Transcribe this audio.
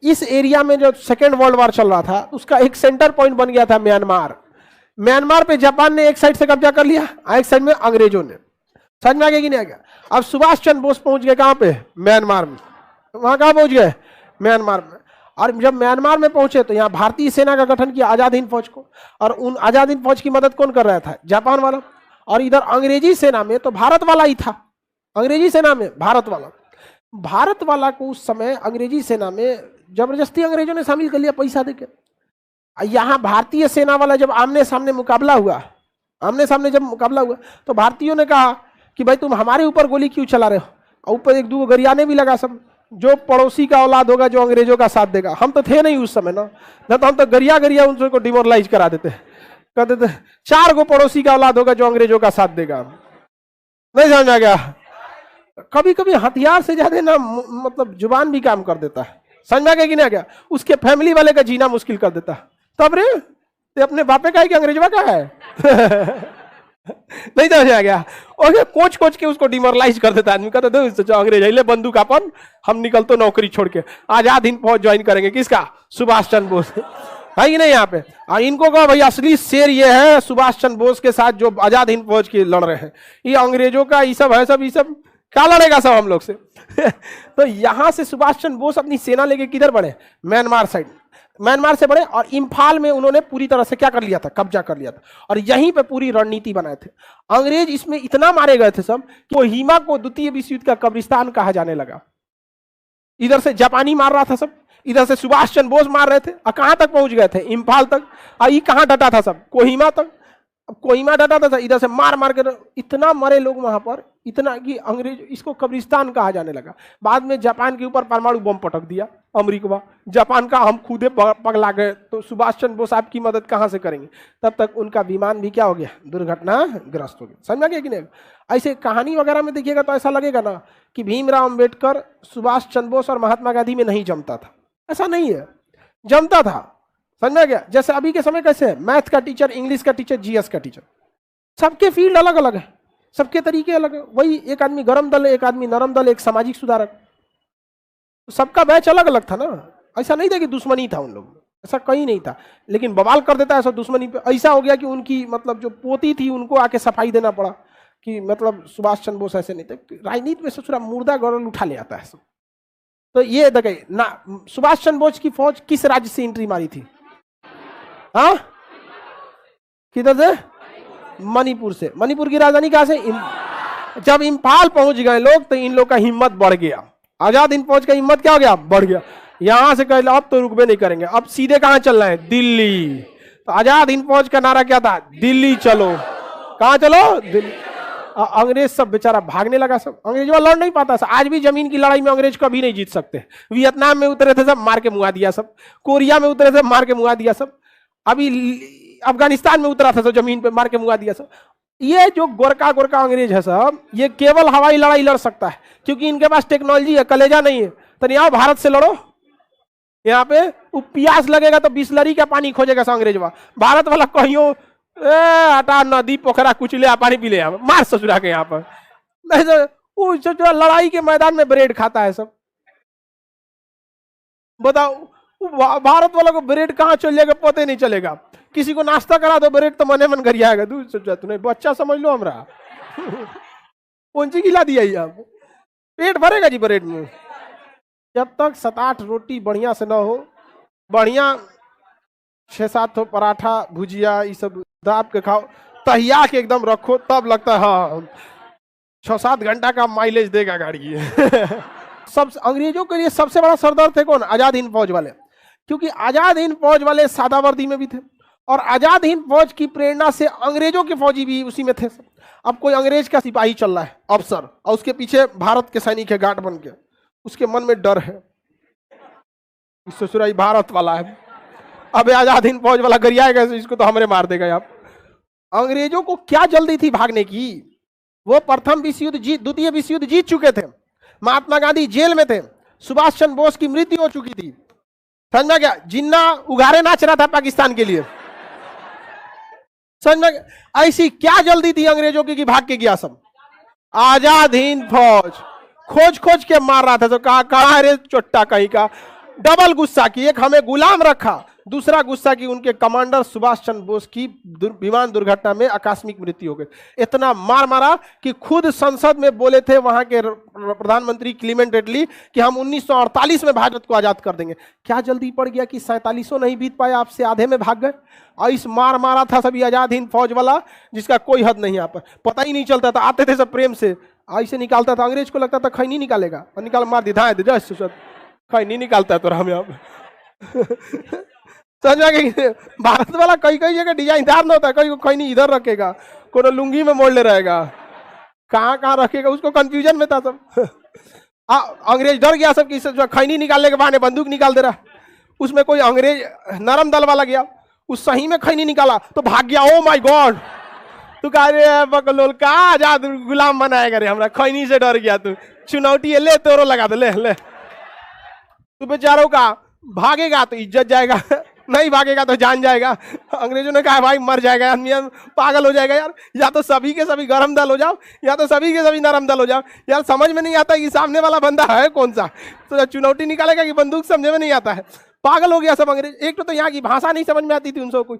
इस एरिया में जो सेकेंड वर्ल्ड वॉर चल रहा था उसका एक सेंटर पॉइंट बन गया था म्यांमार। म्यांमार पे जापान ने एक साइड से कब्जा कर लिया, एक साइड में अंग्रेजों ने। समझ में आ गया कि नहीं आ गया? अब सुभाष चंद्र बोस पहुंच गए कहां पे? म्यांमार में। वहां कहां पहुंच गए? म्यांमार में। और जब म्यांमार में पहुंचे तो यहाँ भारतीय सेना का गठन किया, आजाद हिंद फौज को। और उन आजाद हिंद फौज की मदद कौन कर रहा था? जापान वाला। और इधर अंग्रेजी सेना में तो भारत वाला ही था। अंग्रेजी सेना में भारत वाला को उस समय अंग्रेजी सेना में जबरदस्ती अंग्रेजों ने शामिल कर लिया पैसा देके। यहाँ भारतीय सेना वाला जब आमने सामने मुकाबला हुआ तो भारतीयों ने कहा कि भाई तुम हमारे ऊपर गोली क्यों चला रहे हो? और ऊपर एक दो गरियाने भी लगा सब, जो पड़ोसी का औलाद होगा जो अंग्रेजों का साथ देगा। हम तो थे नहीं उस समय ना तो हम तो गरिया उनको डिमोरलाइज करा देते, कहते थे 4 गो पड़ोसी का औलाद होगा जो अंग्रेजों का साथ देगा। नहीं समझ आ गया? कभी कभी हथियार से ज्यादा ना मतलब जुबान भी काम कर देता है। समझ में आ गया कि नहीं आ गया? उसके फैमिली वाले का जीना मुश्किल कर देता है। तब रे ते अपने बापे का है कि अंग्रेजवा का है? नहीं समझ आ गया? ओके, कोच के उसको डिमोरलाइज कर देता है। आदमी कहता है अंग्रेज ले बंदूक अपन, हम निकल तो नौकरी छोड़ के आजाद हिंद फौज ज्वाइन करेंगे। किसका? सुभाष चंद्र बोस है कि नहीं यहाँ पे? इनको कहो भाई असली शेर ये है सुभाष चंद्र बोस के साथ जो आजाद हिंद फौज के लड़ रहे हैं। ये अंग्रेजों का ये सब है, सब ये सब क्या लड़ेगा सब हम लोग से? तो यहां से सुभाष चंद्र बोस अपनी सेना लेके किधर बढ़े? Myanmar side. म्यांमार से बढ़े और इम्फाल में उन्होंने पूरी तरह से क्या कर लिया था? कब्जा कर लिया था। और यहीं पे पूरी रणनीति बनाए थे। अंग्रेज इसमें इतना मारे गए थे सब कि कोहिमा को द्वितीय विश्व युद्ध का कब्रिस्तान कहा जाने लगा। इधर से जापानी मार रहा था सब, इधर से सुभाष चंद्र बोस मार रहे थे। और कहां तक पहुंच गए थे? इम्फाल तक। और ये कहां डटा था सब? कोहिमा तक। अब कोहिमा डटा था, इधर से मार के इतना मरे लोग वहां पर, इतना कि अंग्रेज इसको कब्रिस्तान कहा जाने लगा। बाद में जापान के ऊपर परमाणु बम पटक दिया अमेरिका। जापान का हम खुदे पगला गए, तो सुभाष चंद्र बोस आपकी मदद कहां से करेंगे? तब तक उनका विमान भी क्या हो गया? दुर्घटनाग्रस्त हो गया। समझ में आ गया कि नहीं? ऐसे कहानी वगैरह में देखिएगा तो ऐसा लगेगा ना कि भीमराव अंबेडकर, सुभाष चंद्र बोस और महात्मा गांधी में नहीं जमता था। ऐसा नहीं है, जमता था। समझ में आ गया? जैसे अभी के समय कैसे है, मैथ का टीचर, इंग्लिश का टीचर, जीएस का टीचर, सबके फील्ड अलग अलग है, सबके तरीके अलग है। वही एक आदमी गरम दल, एक आदमी नरम दल, एक सामाजिक सुधारक, सबका बैच अलग अलग था ना। ऐसा नहीं था कि दुश्मनी था उन लोग, ऐसा कहीं नहीं था। लेकिन बवाल कर देता है ऐसा दुश्मनी पे। ऐसा हो गया कि उनकी मतलब जो पोती थी उनको आके सफाई देना पड़ा कि मतलब सुभाष चंद्र बोस ऐसे नहीं थे। राजनीति में ससुरा मुर्दा गौरव उठा ले आता है सब। तो ये देखिए ना, सुभाष चंद्र बोस की फौज किस राज्य से एंट्री मारी थी? हाँ, किधर से? मणिपुर से। मणिपुर की राजधानी कहां से? जब इम्फाल पहुंच गए लोग तो इन लोग का हिम्मत बढ़ गया। आजाद हिंद फौज का हिम्मत क्या हो गया? बढ़ गया। यहां से कह लो अब तो रुकबे नहीं करेंगे, अब सीधे कहां चलना है? दिल्ली। तो आजाद हिंद फौज का नारा क्या था? दिल्ली चलो। कहां चलो? दिल्ली। अंग्रेज सब बेचारा भागने लगा सब। अंग्रेज वाला लड़ नहीं पाता। आज भी जमीन की लड़ाई में अंग्रेज कभी नहीं जीत सकते। वियतनाम में उतरे थे सब, मार के मुआ दिया सब। कोरिया में उतरे थे, मार के मुआ दिया सब। अभी अफगानिस्तान में उतरा था सब, जमीन पे मार के मुआ दिया सब। ये जो गोरका अंग्रेज है सब, ये केवल हवाई लड़ाई लड़ सकता है क्योंकि इनके पास टेक्नोलॉजी है, कलेजा नहीं है। तो यहाँ भारत से लड़ो, यहाँ पे प्यास लगेगा तो बिस्लरी का पानी खोजेगा सब अंग्रेज वाला। भारत वाला कहियो हटा नदी पोखरा कुछ ले पानी पी ले, मार ससुरा के यहाँ पर। जो लड़ाई के मैदान में ब्रेड खाता है सब। बताओ भारत वालों को ब्रेड कहाँ चल जाएगा पता नहीं चलेगा। किसी को नाश्ता करा दो ब्रेड तो मने मन करिए आएगा। दूध सोचा तूने बच्चा समझ लो हमरा। कौन सी खिला दिया आप? पेट भरेगा जी ब्रेड में। जब तक 7-8 रोटी बढ़िया से ना हो, बढ़िया 6-7 हो पराठा भुजिया ये सब दाब के खाओ, तहिया के एकदम रखो, तब लगता है हाँ 6-7 घंटा का माइलेज देगा गाड़ी। सब अंग्रेजों के लिए सबसे बड़ा सरदर्द थे कौन? आजाद हिंद फौज वाले। क्योंकि आजाद हिंद फौज वाले सादा वर्दी में भी थे और आजाद हिंद फौज की प्रेरणा से अंग्रेजों के फौजी भी उसी में थे। अब कोई अंग्रेज का सिपाही चल रहा है अफसर और उसके पीछे भारत के सैनिक है गार्ड बन के, उसके मन में डर है, ससुराई भारत वाला है, अब आजाद हिंद फौज वाला गरियाएगा इसको तो हमरे मार देगा। आप अंग्रेजों को क्या जल्दी थी भागने की? वो प्रथम विश्व युद्ध जीत, द्वितीय विश्व युद्ध जीत चुके थे। महात्मा गांधी जेल में थे, सुभाष चंद्र बोस की मृत्यु हो चुकी थी। समझ में क्या? जिन्ना उघारे नाच रहा था पाकिस्तान के लिए। समझ में? ऐसी क्या जल्दी थी अंग्रेजों की कि भाग के गया सब। आजाद हिंद फौज खोज खोज के मार रहा था तो कहा रे चोट्टा कहीं का। डबल गुस्सा की, एक हमें गुलाम रखा, दूसरा गुस्सा की उनके कमांडर सुभाष चंद्र बोस की विमान दुर्घटना में आकस्मिक मृत्यु हो गई। इतना मार मारा कि खुद संसद में बोले थे वहां के प्रधानमंत्री क्लीमेंट एटली कि हम 1948 में भारत को आजाद कर देंगे। क्या जल्दी पड़ गया कि 47 नहीं बीत पाया, आपसे आधे में भाग गए। और इस मार मारा था सभी आजाद हिंद फौज वाला, जिसका कोई हद नहीं, यहाँ पर पता ही नहीं चलता था। आते थे सब प्रेम से, ऐसे निकालता था, अंग्रेज को लगता था खैनी निकालेगा, और निकाल मार दी धाए खैनी निकालता है तो हम यहाँ पे समझ में। भारत वाला कई कई जगह डिजाइनदार ना होता है, कई खैनी इधर रखेगा, कोनो लुंगी में मोड़ ले रहेगा, कहाँ कहाँ रखेगा, उसको कंफ्यूजन में था सब। अंग्रेज डर गया सब कि खैनी निकालने के बहाने बंदूक निकाल दे रहा। उसमें कोई अंग्रेज नरम दल वाला गया, उस सही में खैनी निकाला तो भाग गया। ओ माय गॉड, तू कह रहे बकलोल का आजाद गुलाम बनाएगा रे, हमरा खैनी से डर गया तू, चुनौती ले तोरो लगा दे, ले तू बेचारों का भागेगा तो इज्जत जाएगा, नहीं भागेगा तो जान जाएगा। अंग्रेजों ने कहा भाई मर जाएगा आदमी, पागल हो जाएगा यार, या तो सभी के सभी गरम दल हो जाओ या तो सभी के सभी नरम दल हो जाओ। यार समझ में नहीं आता कि सामने वाला बंदा है कौन सा, तो चुनौती निकालेगा कि बंदूक, समझ में नहीं आता है। पागल हो गया सब अंग्रेज। एक तो यहाँ की भाषा नहीं समझ में आती थी उन सबको।